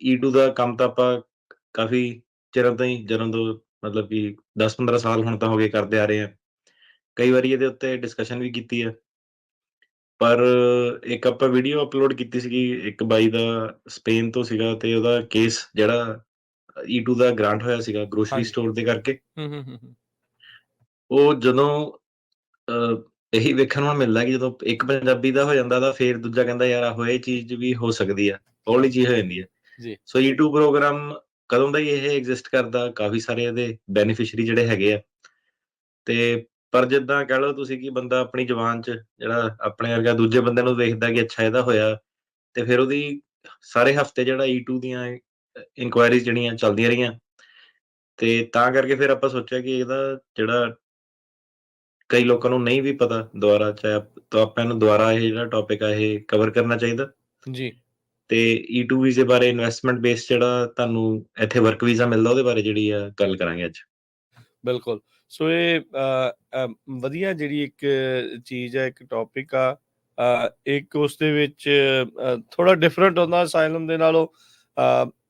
E2 ਦਾ ਕੰਮ ਤਾਂ ਆਪਾਂ ਕਾਫ਼ੀ ਚਿਰਾਂ ਤੋਂ ਹੀ, ਜਦੋਂ ਤੋਂ ਮਤਲਬ ਕਿ 10-15 ਸਾਲ ਹੁਣ ਤਾਂ ਹੋ ਗਏ ਕਰਦੇ ਆ ਰਹੇ ਹਾਂ। ਕਈ ਵਾਰੀ ਇਹਦੇ ਉੱਤੇ ਡਿਸਕਸ਼ਨ ਵੀ ਕੀਤੀ ਹੈ। ਪਰ ਇੱਕ ਆਪਾਂ ਵੀਡੀਓ ਅਪਲੋਡ ਕੀਤੀ ਸੀਗੀ, ਇੱਕ ਬਾਈ ਦਾ ਸਪੇਨ ਤੋਂ ਸੀਗਾ, ਤੇ ਉਹਦਾ ਕੇਸ ਜਿਹੜਾ E2 ਦਾ ਗ੍ਰਾਂਟ ਹੋਇਆ ਸੀਗਾ ਗਰੋਸਰੀ ਹਾਂਜੀ। ਸਟੋਰ ਦੇ ਕਰਕੇ, ਹੂੰ। ਉਹ ਜਦੋਂ ਇਹੀ ਵੇਖਣ ਨੂੰ ਮਿਲਦਾ ਕਿ ਜਦੋਂ ਇੱਕ ਪੰਜਾਬੀ ਦਾ ਹੋ ਜਾਂਦਾ ਤਾਂ ਫਿਰ ਦੂਜਾ ਕਹਿੰਦਾ ਯਾਰ ਆਹੋ ਇਹ ਚੀਜ਼ ਵੀ ਹੋ ਸਕਦੀ ਆ, ਹੌਲੀ ਚੀਜ਼ ਹੋ ਜਾਂਦੀ ਹੈ। ਜੀ। ਸੋ E2 ਪ੍ਰੋਗਰਾਮ ਕਦੋਂ ਦਾ ਹੀ ਇਹ ਐਗਜ਼ਿਸਟ ਕਰਦਾ, ਕਾਫੀ ਸਾਰੇ ਇਹਦੇ ਬੈਨੀਫਿਸ਼ਰੀ ਜਿਹੜੇ ਹੈਗੇ ਆ। ਤੇ ਪਰ ਜਿੱਦਾਂ ਕਹਿ ਲਓ ਤੁਸੀਂ ਕਿ ਬੰਦਾ ਆਪਣੀ ਜ਼ੁਬਾਨ 'ਚ ਜਿਹੜਾ ਆਪਣੇ ਵਰਗਾ ਦੂਜੇ ਬੰਦੇ ਨੂੰ ਵੇਖਦਾ ਕਿ ਅੱਛਾ ਇਹਦਾ ਹੋਇਆ, ਤੇ ਫਿਰ ਉਹਦੀ ਸਾਰੇ ਹਫ਼ਤੇ ਜਿਹੜਾ E2 ਦੀਆਂ ਇਨਕੁਆਇਰੀਜ਼ ਜਿਹੜੀਆਂ ਚੱਲਦੀਆਂ ਰਹੀਆਂ, ਤੇ ਤਾਂ ਕਰਕੇ ਫਿਰ ਆਪਾਂ ਸੋਚਿਆ ਕਿ ਇਹਦਾ ਜਿਹੜਾ ਕਈ ਲੋਕਾਂ ਨੂੰ ਨਹੀਂ ਵੀ ਪਤਾ ਦੁਬਾਰਾ, ਚਾਹੇ ਤਾਂ ਆਪਾਂ ਇਹਨੂੰ ਦੁਬਾਰਾ ਇਹ ਜਿਹੜਾ ਟੌਪਿਕ ਆ ਇਹ ਕਵਰ ਕਰਨਾ ਚਾਹੀਦਾ। ਜੀ। ਤੇ E2 ਵੀਜ਼ੇ ਬਾਰੇ, ਇਨਵੈਸਟਮੈਂਟ ਬੇਸ ਜਿਹੜਾ ਤੁਹਾਨੂੰ ਇੱਥੇ ਵਰਕ ਵੀਜ਼ਾ ਮਿਲਦਾ, ਉਹਦੇ ਬਾਰੇ ਜਿਹੜੀ ਆ ਗੱਲ ਕਰਾਂਗੇ ਅੱਜ। ਬਿਲਕੁਲ। ਸੋ ਇਹ ਵਧੀਆ ਜਿਹੜੀ ਇੱਕ ਚੀਜ਼ ਹੈ, ਇੱਕ ਟੌਪਿਕ ਆ। ਇੱਕ ਉਸ ਦੇ ਵਿੱਚ ਥੋੜ੍ਹਾ ਡਿਫਰੈਂਟ ਹੁੰਦਾ ਅਸਾਈਲਮ ਦੇ ਨਾਲੋਂ।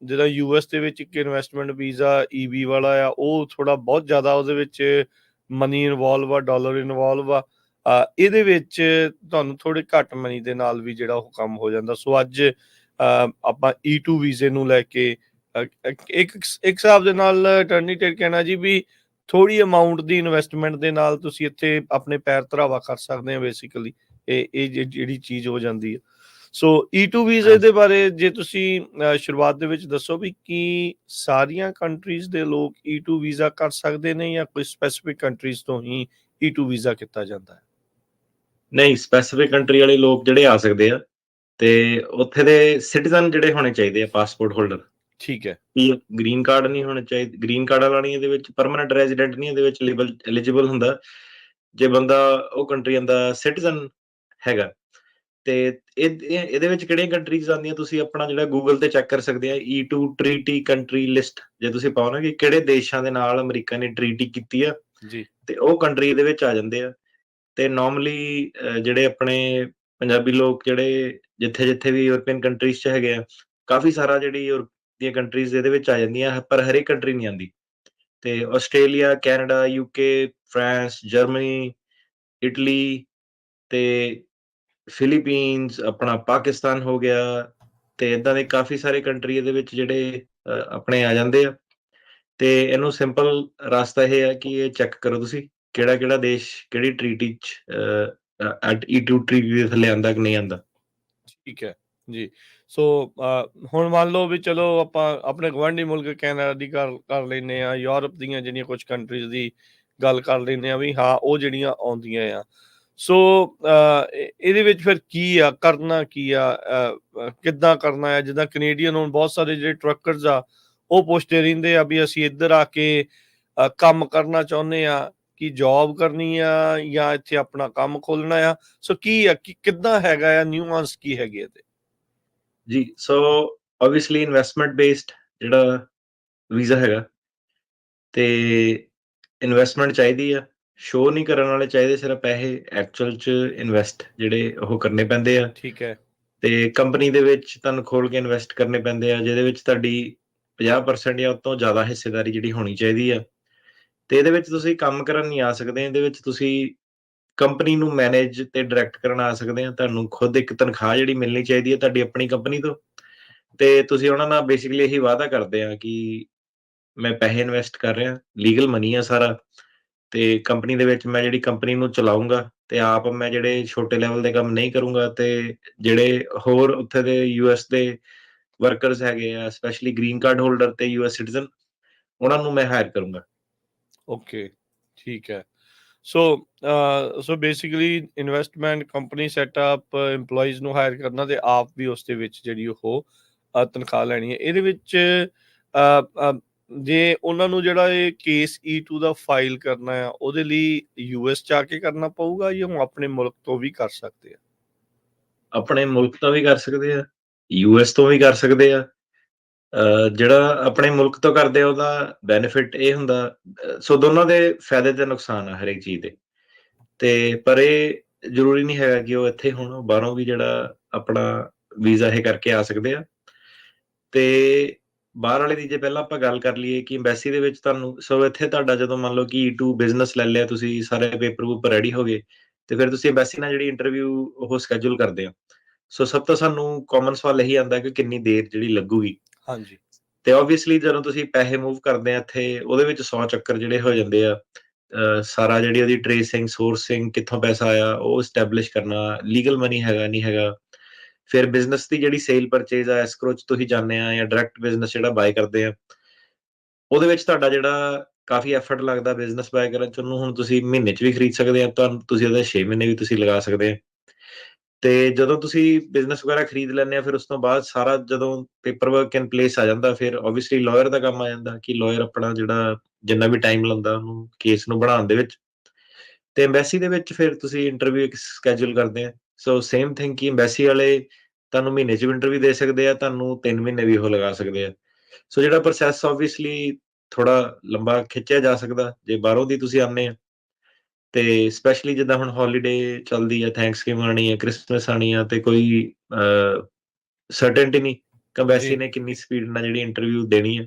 ਜਿਹੜਾ US ਦੇ ਵਿੱਚ ਇੱਕ ਇਨਵੈਸਟਮੈਂਟ ਵੀਜ਼ਾ EB ਵਾਲਾ ਆ, ਉਹ ਥੋੜ੍ਹਾ ਬਹੁਤ ਜ਼ਿਆਦਾ ਉਹਦੇ ਵਿੱਚ ਮਨੀ ਇਨਵੋਲਵ ਆ, ਡਾਲਰ ਇਨਵੋਲਵ ਆ। ਇਹਦੇ ਵਿੱਚ ਤੁਹਾਨੂੰ ਥੋੜ੍ਹੇ ਘੱਟ ਮਨੀ ਦੇ ਨਾਲ ਵੀ ਜਿਹੜਾ ਉਹ ਕੰਮ ਹੋ ਜਾਂਦਾ। ਸੋ ਅੱਜ ਆਪਾਂ E2 ਵੀਜ਼ੇ ਨੂੰ ਲੈ ਕੇ ਇੱਕ ਹਿਸਾਬ ਦੇ ਨਾਲ ਅਟਰਨੀ ਕਹਿਣਾ ਜੀ ਵੀ ਥੋੜ੍ਹੀ ਅਮਾਊਂਟ ਦੀ ਇਨਵੈਸਟਮੈਂਟ ਦੇ ਨਾਲ ਤੁਸੀਂ ਇੱਥੇ ਆਪਣੇ ਪੈਰ ਧਰਾਵਾ ਕਰ ਸਕਦੇ ਹੋ। ਬੇਸਿਕਲੀ ਇਹ ਜਿਹੜੀ ਚੀਜ਼ ਹੋ ਜਾਂਦੀ ਹੈ। ਸੋ E2 ਵੀਜ਼ੇ ਦੇ ਬਾਰੇ ਜੇ ਤੁਸੀਂ ਸ਼ੁਰੂਆਤ ਦੇ ਵਿੱਚ ਦੱਸੋ ਵੀ ਕੀ ਸਾਰੀਆਂ ਕੰਟਰੀਜ਼ ਦੇ ਲੋਕ E2 ਵੀਜ਼ਾ ਕਰ ਸਕਦੇ ਨੇ, ਜਾਂ ਕੋਈ ਸਪੈਸੀਫਿਕ ਕੰਟਰੀਜ਼ ਤੋਂ ਹੀ E2 ਵੀਜ਼ਾ ਕੀਤਾ ਜਾਂਦਾ ਹੈ? ਨਹੀਂ, ਸਪੈਸੀਫਿਕ ਕੰਟਰੀ ਵਾਲੇ ਲੋਕ ਜਿਹੜੇ ਆ ਸਕਦੇ ਆ, ਤੇ ਉੱਥੇ ਦੇ ਸਿਟੀਜ਼ਨ ਜਿਹੜੇ ਹੋਣੇ ਚਾਹੀਦੇ ਆ, ਪਾਸਪੋਰਟ ਹੋਲਡਰ। ਠੀਕ ਹੈ। ਗ੍ਰੀਨ ਕਾਰਡ ਨਹੀਂ ਹੋਣਾ ਚਾਹੀਦਾ, ਗ੍ਰੀਨ ਕਾਰਡ ਵਾਲਾ ਨਹੀਂ, ਇਹਦੇ ਵਿੱਚ ਪਰਮਾਨੈਂਟ ਰੈਜ਼ੀਡੈਂਟ ਨਹੀਂ ਇਹਦੇ ਵਿੱਚ ਐਲੀਜੀਬਲ ਹੁੰਦਾ ਜੇ ਬੰਦਾ ਉਹ ਕੰਟਰੀਆਂ ਦਾ ਸਿਟੀਜ਼ਨ ਹੈਗਾ। ਤੇ ਇਹਦੇ ਵਿੱਚ ਕਿਹੜੀਆਂ ਕੰਟਰੀਜ਼ ਆਉਂਦੀਆਂ, ਤੁਸੀਂ ਆਪਣਾ ਜਿਹੜਾ ਗੂਗਲ ਤੇ ਚੈੱਕ ਕਰ ਸਕਦੇ ਆ। E2 ਟਰੀਟੀ ਕੰਟਰੀ ਲਿਸਟ ਜੇ ਤੁਸੀਂ ਪਾਓ ਨਾ ਕਿ ਕਿਹੜੇ ਦੇਸ਼ਾਂ ਦੇ ਨਾਲ ਅਮਰੀਕਾ ਨੇ ਟਰੀਟੀ ਕੀਤੀ ਆ, ਜੀ। ਤੇ ਉਹ ਕੰਟਰੀ ਇਹਦੇ ਵਿੱਚ ਆ ਜਾਂਦੇ ਆ। ਤੇ ਨੋਰਮਲੀ ਜਿਹੜੇ ਆਪਣੇ ਪੰਜਾਬੀ ਲੋਕ ਜਿਹੜੇ ਜਿੱਥੇ ਜਿੱਥੇ ਵੀ ਯੂਰਪੀਅਨ ਕੰਟਰੀਜ਼ 'ਚ ਹੈਗੇ ਆ, ਕਾਫੀ ਸਾਰਾ ਜਿਹੜੀ ਯੂਰਪ ਦੀਆਂ ਕੰਟਰੀਜ਼ ਇਹਦੇ ਵਿੱਚ ਆ ਜਾਂਦੀਆਂ, ਪਰ ਹਰੇਕ ਕੰਟਰੀ ਨਹੀਂ ਆਉਂਦੀ। ਤੇ Australia, Canada, UK, France, Germany, Italy, ਤੇ ਫਿਲੀਪੀਨਸ, ਆਪਣਾ ਪਾਕਿਸਤਾਨ ਹੋ ਗਿਆ, ਤੇ ਇਦਾਂ ਦੇ ਕਾਫੀ ਸਾਰੇ ਕੰਟਰੀ ਇਹਦੇ ਵਿੱਚ ਜਿਹੜੇ ਆਪਣੇ ਆ ਜਾਂਦੇ ਆ। ਤੇ ਇਹਨੂੰ ਸਿੰਪਲ ਰਸਤਾ ਇਹ ਹੈ ਕਿ ਇਹ ਚੈੱਕ ਕਰੋ ਤੁਸੀਂ ਕਿਹੜਾ ਕਿਹੜਾ ਦੇਸ਼ ਕਿਹੜੀ ਟਰੀਟੀ 'ਚ E2 ਟਰੀਟੀ ਦੇ ਥੱਲੇ ਆਉਂਦਾ ਕਿ ਨਹੀਂ ਆਉਂਦਾ। ਠੀਕ ਹੈ ਜੀ। ਸੋ ਹੁਣ ਮੰਨ ਲਓ ਵੀ ਚਲੋ ਆਪਾਂ ਆਪਣੇ ਗੁਆਂਢੀ ਮੁਲਕ ਕੈਨੇਡਾ ਦੀ ਗੱਲ ਕਰ ਲੈਂਦੇ ਹਾਂ, ਯੂਰਪ ਦੀਆਂ ਜਿਹੜੀਆਂ ਕੁਝ ਕੰਟਰੀਜ਼ ਦੀ ਗੱਲ ਕਰ ਲੈਂਦੇ ਹਾਂ ਵੀ ਹਾਂ ਉਹ ਜਿਹੜੀਆਂ ਆਉਂਦੀਆਂ ਆ। ਸੋ ਇਹਦੇ ਵਿੱਚ ਫਿਰ ਕੀ ਆ ਕਰਨਾ, ਕੀ ਆ ਕਿੱਦਾਂ ਕਰਨਾ ਆ? ਜਿੱਦਾਂ ਕੈਨੇਡੀਅਨ ਹੁਣ ਬਹੁਤ ਸਾਰੇ ਜਿਹੜੇ ਟਰੱਕਰਜ਼ ਆ ਉਹ ਪੁੱਛਦੇ ਰਹਿੰਦੇ ਆ ਵੀ ਅਸੀਂ ਇੱਧਰ ਆ ਕੇ ਕੰਮ ਕਰਨਾ ਚਾਹੁੰਦੇ ਆ, ਕਿ ਜੌਬ ਕਰਨੀ ਆ ਜਾਂ ਇੱਥੇ ਆਪਣਾ ਕੰਮ ਖੋਲਣਾ ਆ। ਸੋ ਕੀ ਆ, ਕਿੱਦਾਂ ਹੈਗਾ ਆ, ਨਿਊਆਂਸ ਕੀ ਹੈਗੇ ਇਹਦੇ? ਜੀ, ਸੋ ਆਬਵੀਅਸਲੀ ਇਨਵੈਸਟਮੈਂਟ ਬੇਸਡ ਜਿਹੜਾ ਵੀਜ਼ਾ ਹੈਗਾ, ਤੇ ਇਨਵੈਸਟਮੈਂਟ ਚਾਹੀਦੀ ਆ। ਸ਼ੋਅ ਨਹੀਂ ਕਰਨ ਵਾਲੇ ਚਾਹੀਦੇ ਸਿਰਫ ਪੈਸੇ, ਐਕਚੁਅਲ 'ਚ ਇਨਵੈਸਟ ਜਿਹੜੇ ਉਹ ਕਰਨੇ ਪੈਂਦੇ ਆ। ਠੀਕ ਹੈ। ਤੇ ਕੰਪਨੀ ਦੇ ਵਿੱਚ ਤੁਹਾਨੂੰ ਖੋਲ ਕੇ ਇਨਵੈਸਟ ਕਰਨੇ ਪੈਂਦੇ ਆ, ਜਿਹਦੇ ਵਿੱਚ ਤੁਹਾਡੀ 50% ਜਾਂ ਉਸ ਤੋਂ ਜ਼ਿਆਦਾ ਹਿੱਸੇਦਾਰੀ ਜਿਹੜੀ ਹੋਣੀ ਚਾਹੀਦੀ ਆ। ਤੇ ਇਹਦੇ ਵਿੱਚ ਤੁਸੀਂ ਕੰਮ ਕਰਨ ਨਹੀਂ ਆ ਸਕਦੇ, ਇਹਦੇ ਵਿੱਚ ਤੁਸੀਂ ਕੰਪਨੀ ਨੂੰ ਮੈਨੇਜ ਤੇ ਡਾਇਰੈਕਟ ਕਰਨ ਆ ਸਕਦੇ ਆ। ਤੁਹਾਨੂੰ ਖੁਦ ਇੱਕ ਤਨਖਾਹ ਜਿਹੜੀ ਮਿਲਣੀ ਚਾਹੀਦੀ ਹੈ ਤੁਹਾਡੀ ਆਪਣੀ ਕੰਪਨੀ ਤੋਂ, ਤੇ ਤੁਸੀਂ ਉਹਨਾਂ ਨਾਲ ਬੇਸਿਕਲੀ ਇਹੀ ਵਾਅਦਾ ਕਰਦੇ ਆ ਕਿ ਮੈਂ ਪੈਸੇ ਇਨਵੈਸਟ ਕਰ ਰਿਹਾ, ਲੀਗਲ ਮਨੀ ਆ ਸਾਰਾ, ਤੇ ਕੰਪਨੀ ਦੇ ਵਿੱਚ ਮੈਂ ਜਿਹੜੀ ਕੰਪਨੀ ਨੂੰ ਚਲਾਊਂਗਾ, ਤੇ ਆਪ ਮੈਂ ਜਿਹੜੇ ਛੋਟੇ ਲੈਵਲ ਦੇ ਕੰਮ ਨਹੀਂ ਕਰੂੰਗਾ, ਤੇ ਜਿਹੜੇ ਹੋਰ ਉੱਥੇ ਦੇ US ਦੇ ਵਰਕਰਸ ਹੈਗੇ ਆ, ਸਪੈਸ਼ਲੀ ਗ੍ਰੀਨ ਕਾਰਡ ਹੋਲਡਰ ਤੇ US ਸਿਟੀਜ਼ਨ, ਉਹਨਾਂ ਨੂੰ ਮੈਂ ਹਾਇਰ ਕਰੂੰਗਾ। ਓਕੇ, ਠੀਕ ਹੈ। So basically investment company setup, EMPLOYEES ਨੂੰ ਹਾਇਰ ਕਰਨਾ ਤੇ ਆਪ ਵੀ ਉਸ ਦੇ ਵਿੱਚ ਜਿਹੜੀ ਉਹ ਤਨਖਾਹ ਲੈਣੀ ਹੈ। ਇਹਦੇ ਵਿੱਚ ਜੇ ਉਹਨਾਂ ਨੂੰ ਜਿਹੜਾ ਇਹ ਕੇਸ E2 ਦਾ ਫਾਈਲ ਕਰਨਾ ਆ, ਉਹਦੇ ਲਈ US 'ਚ ਆ ਕੇ ਕਰਨਾ ਪਊਗਾ ਜਾਂ ਉਹ ਆਪਣੇ ਮੁਲਕ ਤੋਂ ਵੀ ਕਰ ਸਕਦੇ ਆ? ਆਪਣੇ ਮੁਲਕ ਤੋਂ ਵੀ ਕਰ ਸਕਦੇ ਆ, US ਤੋਂ ਵੀ ਕਰ ਸਕਦੇ ਆ। ਜਿਹੜਾ ਆਪਣੇ ਮੁਲਕ ਤੋਂ ਕਰਦੇ ਆ ਉਹਦਾ ਬੈਨੀਫਿਟ ਇਹ ਹੁੰਦਾ, ਸੋ ਦੋਨਾਂ ਦੇ ਫਾਇਦੇ ਤੇ ਨੁਕਸਾਨ ਆ ਹਰੇਕ ਚੀਜ਼ ਦੇ। ਤੇ ਪਰ ਇਹ ਜ਼ਰੂਰੀ ਨਹੀਂ ਹੈਗਾ ਕਿ ਉਹ ਇੱਥੇ ਹੋਣ, ਬਾਹਰੋਂ ਵੀ ਜਿਹੜਾ ਆਪਣਾ ਵੀਜ਼ਾ ਇਹ ਕਰਕੇ ਆ ਸਕਦੇ ਆ। ਤੇ ਬਾਹਰ ਵਾਲੇ ਦੀ ਜੇ ਪਹਿਲਾਂ ਆਪਾਂ ਗੱਲ ਕਰ ਲਈਏ ਕਿ ਐਮਬੈਸੀ ਦੇ ਵਿੱਚ ਤੁਹਾਨੂੰ ਸੋ ਇੱਥੇ ਤੁਹਾਡਾ ਜਦੋਂ ਮੰਨ ਲਓ ਕਿ E2 ਬਿਜ਼ਨਸ ਲੈ ਲਿਆ ਤੁਸੀਂ, ਸਾਰੇ ਪੇਪਰ ਪੂਪਰ ਰੈਡੀ ਹੋ ਗਏ, ਤੇ ਫਿਰ ਤੁਸੀਂ ਐਮਬੈਸੀ ਨਾਲ ਜਿਹੜੀ ਇੰਟਰਵਿਊ ਉਹ ਸ਼ੈਡਿਊਲ ਕਰਦੇ ਹੋ। ਸੋ ਸਭ ਤੋਂ ਸਾਨੂੰ ਕਾਮਨ ਸਵਾਲ ਇਹੀ ਆਉਂਦਾ ਕਿ ਕਿੰਨੀ ਦੇਰ ਜਿਹੜੀ ਲੱਗੂਗੀ। ਹਾਂਜੀ ਤੇ ਆਬਵੀਅਸਲੀ ਜਦੋਂ ਤੁਸੀਂ ਪੈਸੇ ਮੂਵ ਕਰਦੇ ਆ ਇੱਥੇ, ਉਹਦੇ ਵਿੱਚ 100 ਚੱਕਰ ਜਿਹੜੇ ਹੋ ਜਾਂਦੇ ਆ। ਸਾਰਾ ਜਿਹੜੀ ਉਹਦੀ ਟ੍ਰੇਸਿੰਗ, ਸੋਰਸਿੰਗ, ਕਿੱਥੋਂ ਪੈਸਾ ਆਇਆ ਉਹ ਐਸਟੈਬਲਿਸ਼ ਕਰਨਾ, ਲੀਗਲ ਮਨੀ ਹੈਗਾ ਨਹੀਂ ਹੈਗਾ। ਫਿਰ ਬਿਜ਼ਨਸ ਦੀ ਜਿਹੜੀ ਸੇਲ ਪਰਚੇਜ਼ ਆ, ਐਸਕਰੋ 'ਚ ਤੁਸੀਂ ਜਾਂਦੇ ਆ ਜਾਂ ਡਾਇਰੈਕਟ ਬਿਜ਼ਨਸ ਜਿਹੜਾ ਬਾਏ ਕਰਦੇ ਆ, ਉਹਦੇ ਵਿੱਚ ਤੁਹਾਡਾ ਜਿਹੜਾ ਕਾਫੀ ਐਫਰਟ ਲੱਗਦਾ ਬਿਜ਼ਨਸ ਬਾਏ ਕਰਨ 'ਚ। ਉਹਨੂੰ ਹੁਣ ਤੁਸੀਂ ਮਹੀਨੇ 'ਚ ਵੀ ਖਰੀਦ ਸਕਦੇ ਆ, ਤੁਹਾਨੂੰ ਤੁਸੀਂ ਉਹਦੇ 6 ਮਹੀਨੇ ਵੀ ਤੁਸੀਂ ਲਗਾ ਸਕਦੇ ਆ। ਤੇ ਜਦੋਂ ਤੁਸੀਂ ਬਿਜ਼ਨਸ ਵਗੈਰਾ ਖਰੀਦ ਲੈਂਦੇ ਆ, ਫਿਰ ਉਸ ਤੋਂ ਬਾਅਦ ਸਾਰਾ ਜਦੋਂ ਪੇਪਰ ਵਰਕ ਇਨ ਪਲੇਸ ਆ ਜਾਂਦਾ, ਫਿਰ ਆਬਵੀਅਸਲੀ ਲਾਇਰ ਦਾ ਕੰਮ ਆ ਜਾਂਦਾ ਕਿ ਲਾਇਰ ਆਪਣਾ ਜਿਹੜਾ ਜਿੰਨਾ ਵੀ ਟਾਈਮ ਲਾਉਂਦਾ ਉਹਨੂੰ ਕੇਸ ਨੂੰ ਬਣਾਉਣ ਦੇ ਵਿੱਚ। ਤੇ ਐਮਬੈਸੀ ਦੇ ਵਿੱਚ ਫਿਰ ਤੁਸੀਂ ਇੰਟਰਵਿਊ ਇੱਕ ਸਕੈਜੂਲ ਕਰਦੇ ਆ। ਸੋ ਸੇਮ ਥਿੰਗ ਕਿ ਐਮਬੈਸੀ ਵਾਲੇ ਤੁਹਾਨੂੰ ਮਹੀਨੇ 'ਚ ਵੀ ਇੰਟਰਵਿਊ ਦੇ ਸਕਦੇ ਆ, ਤੁਹਾਨੂੰ 3 ਮਹੀਨੇ ਵੀ ਉਹ ਲਗਾ ਸਕਦੇ ਆ। ਸੋ ਜਿਹੜਾ ਪ੍ਰੋਸੈਸ ਆਬਵੀਅਸਲੀ ਥੋੜਾ ਲੰਬਾ ਖਿੱਚਿਆ ਜਾ ਸਕਦਾ ਜੇ ਬਾਹਰੋਂ ਦੀ ਤੁਸੀਂ ਆਉਂਦੇ ਆ। ਤੇ ਸਪੈਸ਼ਲੀ ਜਿੱਦਾਂ ਹੁਣ ਹੌਲੀਡੇ ਚੱਲਦੀ ਆ, ਥੈਂਕਸਗਿਵਿੰਗ ਆਉਣੀ ਆ, ਕ੍ਰਿਸਮਸ ਆਉਣੀ ਆ, ਤੇ ਕੋਈ ਸਰਟੇਨਟੀ ਨਹੀਂ ਕਿ ਐਮਬੈਸੀ ਜੀ ਨੇ ਕਿੰਨੀ ਸਪੀਡ ਨਾਲ ਜਿਹੜੀ ਇੰਟਰਵਿਊ ਦੇਣੀ ਹੈ।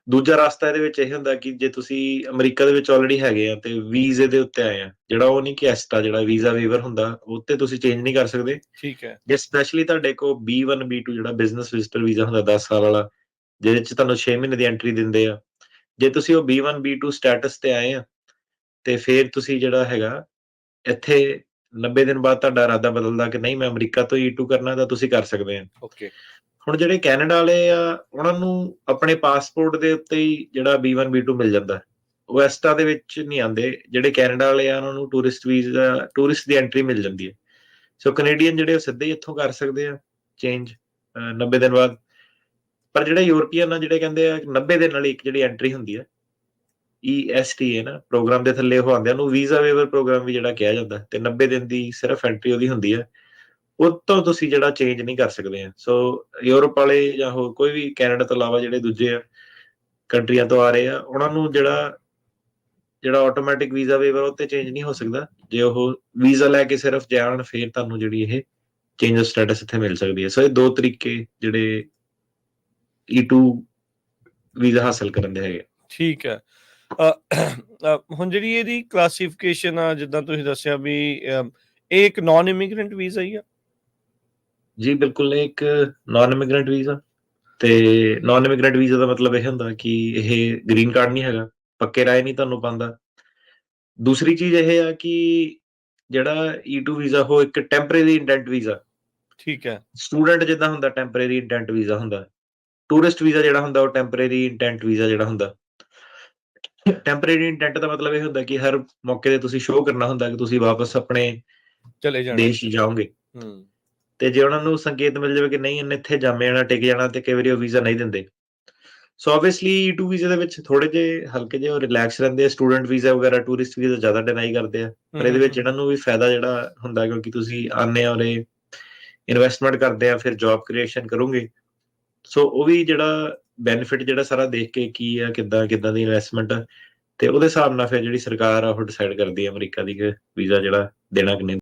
ਦੂਜਾ ਰਾਸਤਾ ਇਹਦੇ ਵਿੱਚ ਇਹ ਹੁੰਦਾ ਕਿ ਜੇ ਤੁਸੀਂ ਅਮਰੀਕਾ ਦੇ ਵਿੱਚ ਆਲਰੇਡੀ ਹੈਗੇ ਆ ਤੇ ਵੀਜ਼ੇ ਦੇ ਉੱਤੇ ਆਏ ਆ, ਜਿਹੜਾ ਉਹ ਨਹੀਂ ਕਿ ਐਸਟਾ ਜਿਹੜਾ ਵੀਜ਼ਾ ਵੇਵਰ ਹੁੰਦਾ, ਉਹ ਤੇ ਤੁਸੀਂ ਚੇਂਜ ਨਹੀਂ ਕਰ ਸਕਦੇ। ਠੀਕ ਹੈ ਜੇ ਸਪੈਸ਼ਲੀ ਤੁਹਾਡੇ ਕੋਲ B1 B2 ਜਿਹੜਾ ਬਿਜ਼ਨਸ ਵਿਜ਼ਟਰ ਵੀਜ਼ਾ ਹੁੰਦਾ 10 ਸਾਲ ਵਾਲਾ, ਜਿਹਦੇ ਚ ਤੁਹਾਨੂੰ 6 ਮਹੀਨੇ ਦੀ ਐਂਟਰੀ ਦਿੰਦੇ ਆ, ਜੇ ਤੁਸੀਂ ਉਹ B1 B2 ਸਟੇਟਸ ਤੇ ਆਏ ਆ, ਤੇ ਫਿਰ ਤੁਸੀਂ ਜਿਹੜਾ ਹੈਗਾ ਇੱਥੇ 90 ਦਿਨ ਬਾਅਦ ਤੁਹਾਡਾ ਇਰਾਦਾ ਬਦਲਦਾ ਕਿ ਨਹੀਂ ਮੈਂ ਅਮਰੀਕਾ ਤੋਂ E2 ਕਰਨਾ, ਤਾਂ ਤੁਸੀਂ ਕਰ ਸਕਦੇ ਆ। ਓਕੇ ਹੁਣ ਜਿਹੜੇ ਕੈਨੇਡਾ ਵਾਲੇ ਆ, ਉਹਨਾਂ ਨੂੰ ਆਪਣੇ ਪਾਸਪੋਰਟ ਦੇ ਉੱਤੇ ਹੀ ਜਿਹੜਾ B1 B2 ਮਿਲ ਜਾਂਦਾ। ਉਹ ਐਸਟਾ ਦੇ ਵਿੱਚ ਨਹੀਂ ਆਉਂਦੇ। ਜਿਹੜੇ ਕੈਨੇਡਾ ਵਾਲੇ ਆ ਉਹਨਾਂ ਨੂੰ ਟੂਰਿਸਟ ਵੀਜ਼ਾ, ਟੂਰਿਸਟ ਦੀ ਐਂਟਰੀ ਮਿਲ ਜਾਂਦੀ ਹੈ। ਸੋ ਕੈਨੇਡੀਅਨ ਜਿਹੜੇ ਉਹ ਸਿੱਧੇ ਹੀ ਇੱਥੋਂ ਕਰ ਸਕਦੇ ਆ ਚੇਂਜ 90 ਦਿਨ ਬਾਅਦ। ਪਰ ਜਿਹੜੇ ਯੂਰਪੀਅਨ ਆ, ਜਿਹੜੇ ਕਹਿੰਦੇ ਆ 90 ਦਿਨ ਵਾਲੀ ਇੱਕ ਜਿਹੜੀ ਐਂਟਰੀ ਹੁੰਦੀ ਆ, ESTA ਨਾ ਪ੍ਰੋਗਰਾਮ ਦੇ ਥੱਲੇ ਉਹ ਆਉਂਦੇ ਆ, ਉਹਨੂੰ ਵੀਜ਼ਾ ਵੇਵਰ ਪ੍ਰੋਗਰਾਮ ਵੀ ਜਿਹੜਾ ਕਿਹਾ ਜਾਂਦਾ, ਤੇ 90 ਦਿਨ ਦੀ ਸਿਰਫ ਐਂਟਰੀ ਉਹਦੀ ਹੁੰਦੀ ਹੈ। ਉਹ ਤੋਂ ਤੁਸੀਂ ਜਿਹੜਾ ਚੇਂਜ ਨਹੀਂ ਕਰ ਸਕਦੇ ਆ। ਸੋ ਯੂਰਪ ਵਾਲੇ ਜਾਂ ਹੋਰ ਕੋਈ ਵੀ ਕੈਨੇਡਾ ਤੋਂ ਇਲਾਵਾ ਜਿਹੜੇ ਦੂਜੇ ਆ ਕੰਟਰੀਆਂ ਤੋਂ ਆ ਰਹੇ ਆ, ਉਹਨਾਂ ਨੂੰ ਜਿਹੜਾ ਜਿਹੜਾ ਆਟੋਮੈਟਿਕ ਵੀਜ਼ਾ ਵੇਵਰ ਉਹ ਤੇ ਚੇਂਜ ਨਹੀਂ ਹੋ ਸਕਦਾ। ਜੇ ਉਹ ਵੀਜ਼ਾ ਲੈ ਕੇ ਸਿਰਫ ਜਾਣ, ਫਿਰ ਤੁਹਾਨੂੰ ਜਿਹੜੀ ਇਹ ਚੇਂਜ ਆਫ ਸਟੇਟਸ ਇੱਥੇ ਮਿਲ ਸਕਦੀ ਹੈ। ਸੋ ਇਹ ਦੋ ਤਰੀਕੇ ਜਿਹੜੇ E2 ਵੀਜ਼ਾ ਹਾਸਲ ਕਰਨ ਦੇ ਹੈਗੇ। ਠੀਕ ਹੈ ਹੁਣ ਜਿਹੜੀ ਇਹਦੀ ਕਲਾਸੀਫਿਕੇਸ਼ਨ ਆ, ਜਿੱਦਾਂ ਤੁਸੀਂ ਦੱਸਿਆ ਵੀ ਇਹ ਇੱਕ ਨਾਨ ਇਮੀਗ੍ਰੈਂਟ ਵੀਜ਼ਾ ਹੀ ਆ। ਜੀ ਬਿਲਕੁਲ, ਇਹ ਇੱਕ ਨਾਨ ਇਮੀਗ੍ਰੈਂਟ ਵੀਜ਼ਾ। ਤੇ ਨਾਨ ਇਮੀਗ੍ਰੈਂਟ ਵੀਜ਼ਾ ਦਾ ਮਤਲਬ ਇਹ ਹੁੰਦਾ ਕਿ ਇਹ ਗ੍ਰੀਨ ਕਾਰਡ ਨਹੀਂ ਹੈਗਾ, ਪੱਕੇ ਰਾਏ ਨਹੀਂ ਤੁਹਾਨੂੰ ਪਾਉਂਦਾ। ਦੂਸਰੀ ਚੀਜ਼ ਇਹ ਆ ਕਿ ਜਿਹੜਾ E2 ਵੀਜ਼ਾ ਉਹ ਇੱਕ ਟੈਂਪਰੇਰੀ ਇੰਡੈਂਟ ਵੀਜ਼ਾ, ਠੀਕ ਹੈ ਸਟੂਡੈਂਟ ਜਿੱਦਾਂ ਹੁੰਦਾ ਟੈਂਪਰੇਰੀ ਇੰਟੈਂਟ ਵੀਜ਼ਾ ਹੁੰਦਾ। ਟੂਰਿਸਟ ਵੀਜ਼ਾ ਜਿਹੜਾ ਹੁੰਦਾ ਉਹ ਟੈਂਪਰੇਰੀ ਇੰਟੈਂਟ ਵੀਜ਼ਾ ਜਿਹੜਾ ਹੁੰਦਾ। ਟੈਂਪਰੇਰੀ ਇੰਟੈਂਟ ਦਾ ਮਤਲਬ ਇਹ ਹੁੰਦਾ ਕਿ ਹਰ ਮੌਕੇ ਤੇ ਤੁਸੀਂ ਸ਼ੋਅ ਕਰਨਾ ਹੁੰਦਾ ਕਿ ਤੁਸੀਂ ਵਾਪਸ ਆਪਣੇ ਚਲੇ ਜਾਣਾ। ਦੇਸ਼ ਜਾਓਗੇ। ਹੂੰ ਤੇ ਜੇ ਉਹਨਾਂ ਨੂੰ ਸੰਕੇਤ ਮਿਲ ਜਾਵੇ ਕਿ ਨਹੀਂ ਇਹਨੇ ਇੱਥੇ ਜੰਮ ਜਾਣਾ, ਟਿਕ ਜਾਣਾ, ਤੇ ਕਈ ਵਾਰੀ ਉਹ ਵੀਜ਼ਾ ਨਹੀਂ ਦਿੰਦੇ। ਸੋ ਆਬਵੀਅਸਲੀ E2 ਵੀਜ਼ੇ ਦੇ ਵਿੱਚ ਥੋੜੇ ਜਿਹੇ ਹਲਕੇ ਜਿਹੇ ਉਹ ਰਿਲੈਕਸ ਰਹਿੰਦੇ ਆ। ਸਟੂਡੈਂਟ ਵੀਜ਼ਾ ਵਗੈਰਾ, ਟੂਰਿਸਟ ਵੀਜ਼ਾ ਜ਼ਿਆਦਾ ਡਿਨਾਈ ਕਰਦੇ ਆ। ਪਰ ਇਹਦੇ ਵਿੱਚ ਇਹਨਾਂ ਨੂੰ ਵੀ ਫਾਇਦਾ ਜਿਹੜਾ ਹੁੰਦਾ, ਕਿਉਂਕਿ ਤੁਸੀਂ ਆਉਂਦੇ ਆ ਉਰੇ, ਇਨਵੈਸਟਮੈਂਟ ਕਰਦੇ ਆ, ਫਿਰ ਜੌਬ ਕ੍ਰੀਏਸ਼ਨ ਕਰੋਗੇ। ਸੋ ਉਹ ਵੀ ਜਿਹੜਾ ਬੈਨੀਫਿਟ ਜਿਹੜਾ ਸਾਰਾ ਦੇਖ ਕੇ ਕੀ ਆ, ਕਿੱਦਾਂ ਕਿੱਦਾਂ ਦੀ ਇਨਵੈਸਟਮੈਂਟ ਆ, ਤੇ ਉਹਦੇ ਹਿਸਾਬ ਨਾਲ ਫਿਰ ਜਿਹੜੀ ਸਰਕਾਰ ਆ ਉਹ ਡਿਸਾਈਡ ਕਰਦੀ ਹੈ ਅਮਰੀਕਾ ਦੀ ਕਿ ਵੀਜ਼ਾ ਜਿਹੜਾ ਦੇਣਾ ਕਿ ਨਹੀਂ।